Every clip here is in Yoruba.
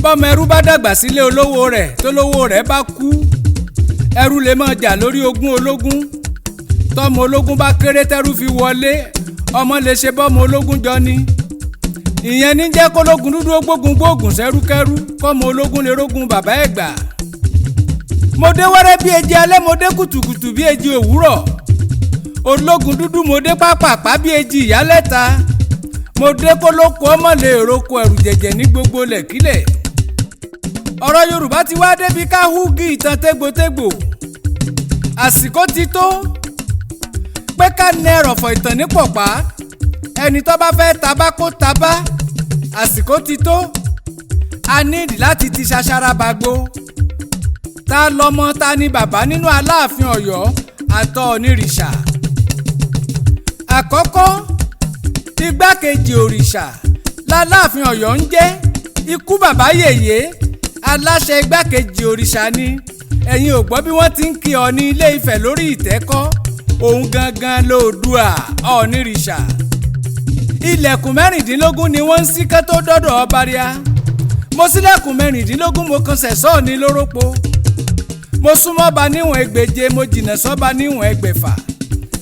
bọ́mọ ẹrú bá dàgbà sílé olówó rẹ̀ tólówó rẹ̀ bá kú ẹrú lè máa jà lórí ogún ológun tọ́mọ ológun bá kéré tẹ́rú fi wọlé ọmọ lè ṣe bọ́mọ ológun jọ ni ìyẹn ní jẹ́ kólógun dúdú ó gbógun gbóògùn sẹ́rúkẹ́rú kọ́mọ ológun lè rógun bàbá ẹ̀ gbà. mo dé wẹ́rẹ́ bí eji alẹ́ mo dé kùtùkùtù bí eji òwúrọ̀ ológun dúdú mo dé pápápá bí eji ìyálẹ́ta mo dé kólókó ọmọ lè roko ẹ̀rù jẹ̀jẹ̀ ní gbogbo lẹ̀kílẹ̀. ọ̀rọ̀ Yorùbá ti wá débi ká húgì ìtàn tégbòtégbò àsìkò ti tó pé ká nẹ ẹrọ̀fọ̀ ìtàn ní pọ̀pá ẹni tó bá fẹ́ tabá kó tabá àsìkò ti tó a nídìí láti ti ṣaṣara bagbo ta lọmọ ta ni bàbá nínú Aláàfin Ọ̀yọ́ àtọ̀ onírìṣà. àkọ́kọ́ igbákejì òrìṣà l'Aláàfin Ọ̀yọ́ ń jẹ́ ikú bàbá yèyé aláṣẹ igbákejì òrìṣà ni ẹ̀yin ò gbọ́ bí wọ́n ti ń kí Ọọ̀ni Ilé Ifẹ̀ lórí ìtẹ́kọ́ òun gangan lóòdùà onírìṣà. ilẹ̀kùn mẹ́rìndínlógún ni wọ́n ń ṣí kẹ́ tó dọ́dọ̀ ọba ríà mo ṣílẹ̀kùn mẹ́rìndínlógún mo kan sẹ̀sọ́ ní lórópo mo súnmọ́ ọba níwọ̀n ẹgbẹ̀je mo jìnnà sọ́ba níwọ̀n ẹgbẹ̀fà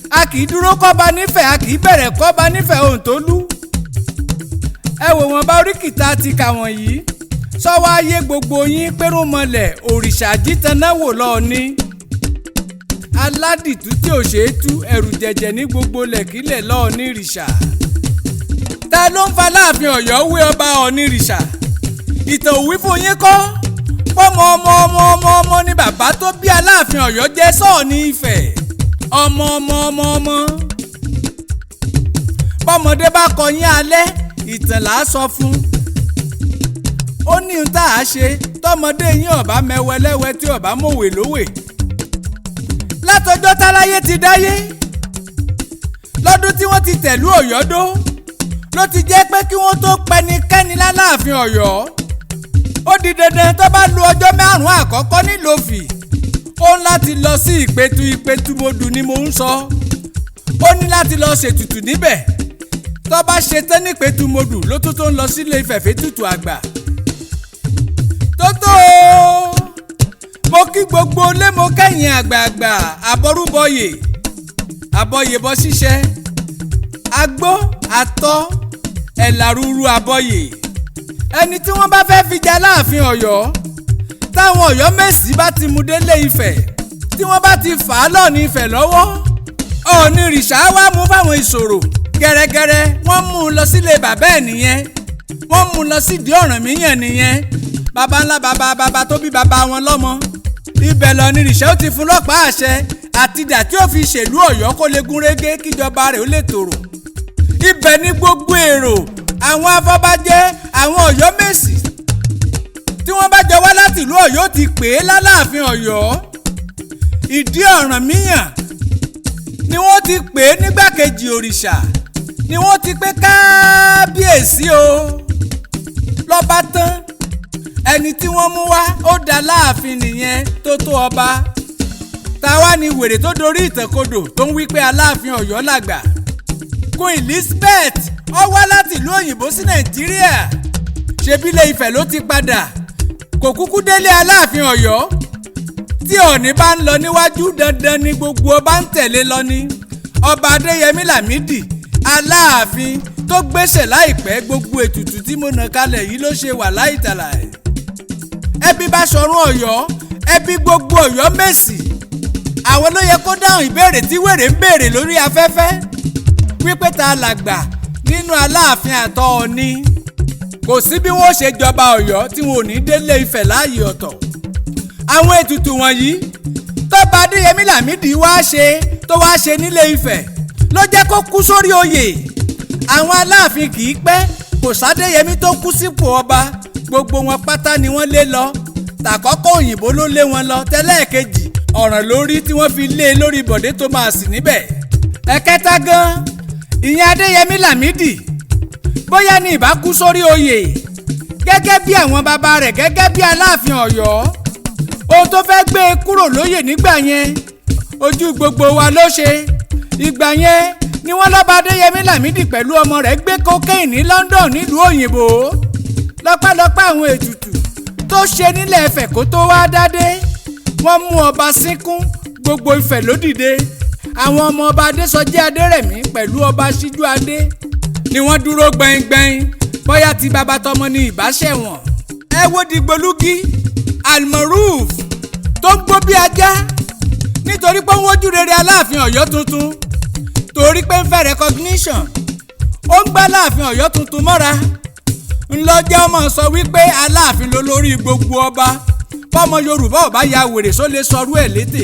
a kì í dúró kọ́ba nífẹ̀ẹ́ a kì í bẹ̀rẹ̀ kọ́ba nífẹ̀ẹ́ ohun tó lú. ẹ wò wọ́n bá oríkìtà ti kà wọ̀nyí sọ́wọ́ ayé gbogbo yín pẹ́rùmọlẹ̀ òrìṣà jítanáwò lọ́ọ̀ni aládìtú tí ò ṣeé tú ẹ̀rù jẹ̀jẹ̀ ní gbogbo lẹ̀kílẹ̀ lọ́ọ̀ni rìṣà. ta ló ń fa Aláàfin Ọ̀yọ́ wé ọba onírìṣà ìtàn òwí fún yín kọ́ pọ́mọ ọmọ ni bàbá tó bí Aláàfin Ọ̀yọ́ jẹ́ Ṣọ̀ọ̀ni Ifẹ̀ ọmọ bọ́mọdé bá kọyín alẹ́ ìtàn là á sọ fún ó ní ohun tá a ṣe tọmọdé yín ọba mẹwẹlẹwẹ tí ọba mọ̀wé lówè látọjọ́ táláyé ti dáyé lọ́dún tí wọ́n ti tẹ̀lú Ọ̀yọ́ dó ló ti jẹ́ pé kí wọ́n tó pẹnikẹ́ni l'Aláàfin Ọ̀yọ́ ó di dandan tó bá lu ọjọ́ márùn-ún àkọ́kọ́ nílòfì ó ń láti lọ sí ìpẹ̀tù modù ni mò ń sọ ó ní láti lọ ṣètùtù níbẹ̀ tó bá ṣe tán ní ìpẹ̀tù modù ló tó ń lọ sílé Ifẹ̀ fètùtù àgbà. tótó mo kí gbogbo lé mo kẹ́yìn àgbààgbà àbọrúbọyè àbọyèbọ ṣiṣẹ́ agbó àtọ́ ẹ̀làrúurú àbọyè ẹni tí wọ́n bá fẹ́ fi jẹ Aláàfin Ọ̀yọ́ táwọn Ọ̀yọ́ Mèsì bá ti mú délé Ifẹ̀ tí wọ́n bá ti fà á lọ́ọ̀ni Ifẹ̀ lọ́wọ́ onírìṣà wá mú fáwọn ìṣòro gẹ́rẹ́gẹ́rẹ́ wọ́n mú un lọ sílé bàbá ẹ̀ nìyẹn wọ́n mú un lọ sídìí Ọ̀rànmíyàn nìyẹn baba ńlá baba tó bí baba wọn lọ́mọ ibẹ̀ lọ́nírìṣà ó ti fún lọ́pàá àṣẹ àti ìdà tí ó fi ṣèlú Ọ̀yọ́ kó lè gún régé kíjọba rẹ̀ ó lè tòrò ibẹ̀ ní gbogbo èrò àwọn afọbajẹ àwọn Ọ̀yọ́ Mèsì tí wọ́n bá jọ wá láti ìlú Ọ̀yọ́ ti pè é l'Aláàfin Ọ̀yọ́ ìdí Ọ̀rànmíyàn ni wọ́n ti pè é nígbàkejì òrìṣà ni wọ́n ti pé kábíyèsí o lọ́ba tán ẹni tí wọ́n mú wá ó dá láàfin nìyẹn tó ọba táwa ni wèrè tó dorí ìtànkodò tó ń wí pé Aláàfin Ọ̀yọ́ làgbà Queen Elizabeth ó wá láti ìlú òyìnbó sí Nàìjíríà ṣebí Ilé Ifẹ̀ ló ti padà kò kúkú délé Aláàfin Ọ̀yọ́ tí Ọọ̀ni bá ń lọ níwájú dandan ni gbogbo ọba ń tẹ̀lé lọ ní ọba Adéyẹmí Lámídì Aláàfin tó gbéṣẹ̀ láìpẹ́ gbogbo ètùtù tí mo nà kalẹ̀ yìí ló ṣe wà láìtàlà ẹ̀ ẹbí Báṣọ̀run Ọ̀yọ́ ẹbí gbogbo Ọ̀yọ́ Mèsì àwọn ló yẹ kó dáhùn ìbéèrè tí wèrè ń béèrè lórí afẹ́fẹ́ wípé ta làgbà nínú Aláàfin àtọ̀ Ọọ̀ni kò sí bí wọ́n ṣe jọba Ọ̀yọ́ tí wọn ò ní délé Ifẹ̀ láàyè ọ̀tọ̀ àwọn ètùtù wọ̀nyí tọ́ba Adéyẹmí Lámídì tó wá ṣe nílé Ifẹ̀ ló jẹ́ kó kú sórí oyè àwọn Aláàfin kì í pẹ́ kò sádéyẹmí tó kú sípò ọba gbogbo wọn pátá ni wọ́n lé lọ tàkọ́kọ́ òyìnbó ló lé wọn lọ tẹ́lẹ̀kejì ọ̀ràn lórí tí wọ́n fi lé e lórí Bọ̀dé Thomas níbẹ̀ ẹ̀kẹta gan ìyẹn Adéyẹmí Lámídì bóyá ní ìbá kú sórí oyè gẹ́gẹ́ bí àwọn bàbá rẹ̀ gẹ́gẹ́ bí Aláàfin Ọ̀yọ́ ohun tó fẹ́ gbé e kúrò lóyè nígbà yẹn ojú gbogbo wa ló ṣe ìgbà yẹn ni wọ́n lọ́ba Adéyẹmí Lámídì pẹ̀lú ọmọ rẹ̀ gbé cocaine ní London nílùú òyìnbó lọ́pẹ́lọpẹ́ àwọn ètùtù tó ṣe nílẹ̀ Ifẹ̀ kó tó wá dádé. Wọ́n mú ọba sínkún, gbogbo Ifẹ̀ ló dìde. Àwọn ọmọ ọba Adésọjí Adérẹ̀mí pẹ̀lú ọba Síjú Adé ni wọ́n dúró gbẹ̀ngbẹ̀ng bóyá ti bàbá tọmọ ní ìbáṣẹ̀wọ̀n. Ẹ wo Dìgbòlugi Almaroof tó ń gbó bí ajá nítorí pé ń wojú rere Aláàfin Ọ̀yọ́ tuntun, torí pé ń fẹ́ recognition. Ó ń gbá Aláàfin Ọ̀yọ́ tuntun mọ́ra. Ńlọ́jẹ́ ọmọ sọ wípé Aláàfin ló lórí gbogbo ọba. Bọ́mọ Yorùbá ò bá ya wèrè só lè sọrú ẹ̀ létè.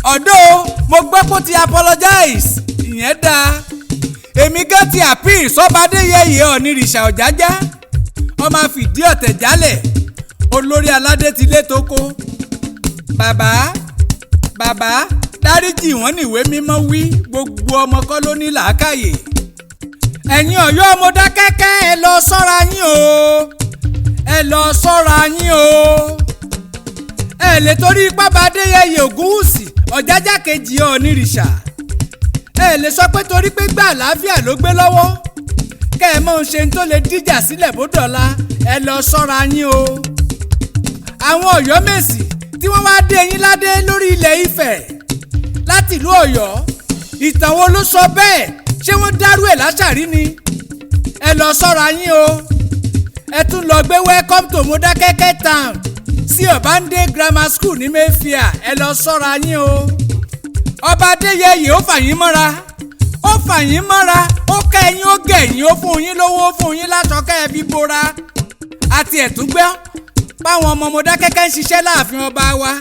Ọ̀dọ́ mo gbọ́ pé ó ti apologize, ìyẹn dáa. Èmi gán ti appeal sọ́ba Adéyẹyè Ọ̀nìrìṣà Ọ̀jájá. Ó máa fìdí ọ̀tẹ̀ jálẹ̀. Olórí aládé ti lé tó kó. Bàbá dáríjì wọ́n níwé mímọ́ wí, gbogbo ọmọ kọ́ ló ní làákàyè. Ẹ̀yin Ọ̀yọ́ Mọdákẹ́kẹ́ ẹ lọ ṣọ́ra yín o, ẹ lọ ṣọ́ra yín o. Ẹ lè torí pápá Adéyẹyè Ògúnwùsì Ọ̀jájá kejì Ọ̀nìrìṣà. Ẹ lè sọ pé torí pé gbà àlàáfíà ló gbé lọ́wọ́ kẹ́ ẹ mọ̀ ṣe tó lè díjà sílẹ̀ bó dọ̀la, ẹ lọ ṣọ́ra yín o. Àwọn Ọ̀yọ́ Mèsì tí wọ́n wá dé yín ládé lórí ilẹ̀ Ifẹ̀ láti ìlú Ọ̀yọ́, ìtàn wo ló sọ bẹ́ẹ̀? Ṣé wọ́n dárú ẹ̀ láṣàrí ni? Ẹ lọ ṣọ́ra yín o. Ẹ tún lọ gbé welcome to Mọdákẹ́kẹ́ town sí Ọ̀bándé grammar school ní Mayfair, ẹ lọ ṣọ́ra yín o. Ọba Adéyẹyè ó fà yín mọ́ra, ó kẹ́ ẹ̀yin ó gẹ̀yìn, ó fún yín lówó, ó fún yín láṣọ kẹ́ ẹ fi bora. Àti ẹ̀túngbẹ́ báwọn ọmọ Mọdákẹ́kẹ́ ń ṣiṣẹ́ láàfin ọba wa,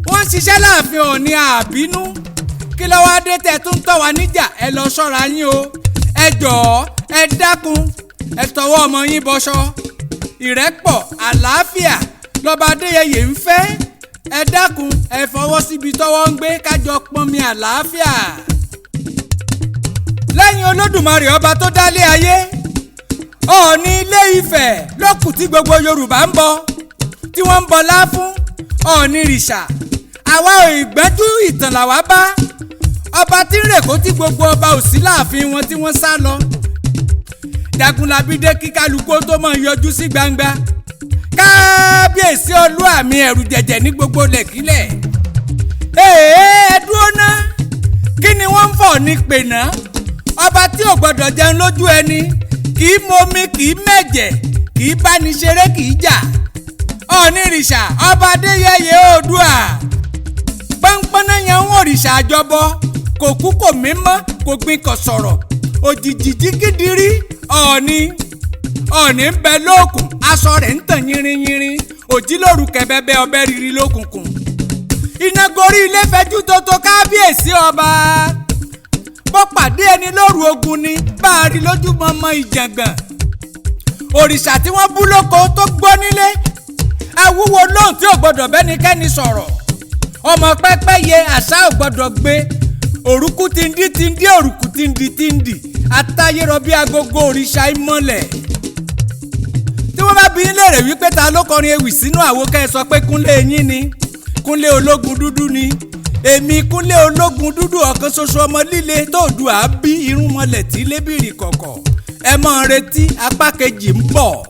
wọ́n ń ṣiṣẹ́ láàfin Ọọ̀ni àbínú. Kí ló wá dé tẹ́ tún tọ́ wa níjà? Ẹ lọ ṣọ́ra yín o. Ẹ jọ̀ọ́ ẹ dákun, ẹ tọwọ́ ọmọ yín bọṣọ. Ìrẹ́pọ̀ àlàáfíà lọ́ba Adéyẹyè ń fẹ́. Ẹ dákun ẹ fọwọ́ síbi tọ́wọ́ ń gbé kájọ pọnmi àlàáfíà. Lẹ́yìn Olódùmarè ọba tó dálé ayé, Ọọ̀ni Ilé Ifẹ̀ lókù tí gbogbo Yorùbá ń bọ, tí wọ́n ń bọlá fún Ọ̀nìrìṣà. Àwa ò ìgbẹ́jú ìtàn làwa bá. Ọba tí ń rèkó tí gbogbo ọba ò sí láàfin wọn tí wọ́n sá lọ. Jagunlabi dé kí kálukú tó mọ̀ yọjú sí gbangba. Kábíyèsí Olúàmì ẹ̀rù jẹ̀jẹ̀ ní gbogbo lẹ̀kílẹ̀. Ẹ dúró ná, kí ni wọ́n ń fọ̀ ní pè ná? Ọba tí ò gbọ́dọ̀ jẹun lójú ẹni, kì í momi, kì í mẹ̀jẹ̀, kì í báni ṣeré, kì í jà. Ọ̀nìrìṣà ọba Adéyẹyè Oòduà. Pọ́npọ́nná yẹn ń òrìṣà àjọbọ, kò kú kò mímọ́, kò gbin kò sọ̀rọ̀. Òjìjì jígídírí Ọọ̀ni ń bẹ lóòkùn, aṣọ rẹ̀ ń tàn yínrínyínrín. Òjìlóru kẹ̀bẹ̀bẹ̀ ọbẹ̀ rírí lókùnkùn. Iná gorí ilé fẹjú tótó kábíyèsí ọba. Bó pàdé ẹni lóru ogun ni bá a rí lójú mọmọ ìjàngbọ̀n. Òrìṣà tí wọ́n bú lóko tó gbọ́ nílé, awúwo lóhùn tí ò gbọdọ̀ bẹ́nikẹ́ni sọ̀rọ̀. Ọmọ pẹ́pẹ́yẹ àṣà ò gbọdọ̀ gbé. Òrùkú tìndí òrùkú tìndí. Àtayérọ bí agogo òrìṣà ìmọ̀lẹ̀. Tí wọ́n bá bi í léèrè wípé ta ló kọrin ewì sínú àwo, kẹ́ ẹ sọ pé Kunle yín ni, Kunle Ologundudu ni. Èmi Kunle Ologundudu ọ̀kan ṣoṣo ọmọ líle tó dùn á bí irúnmọlẹ̀ tí lébìrì kọ̀kọ̀. Ẹ mọ̀ retí apá kejì ń bọ̀.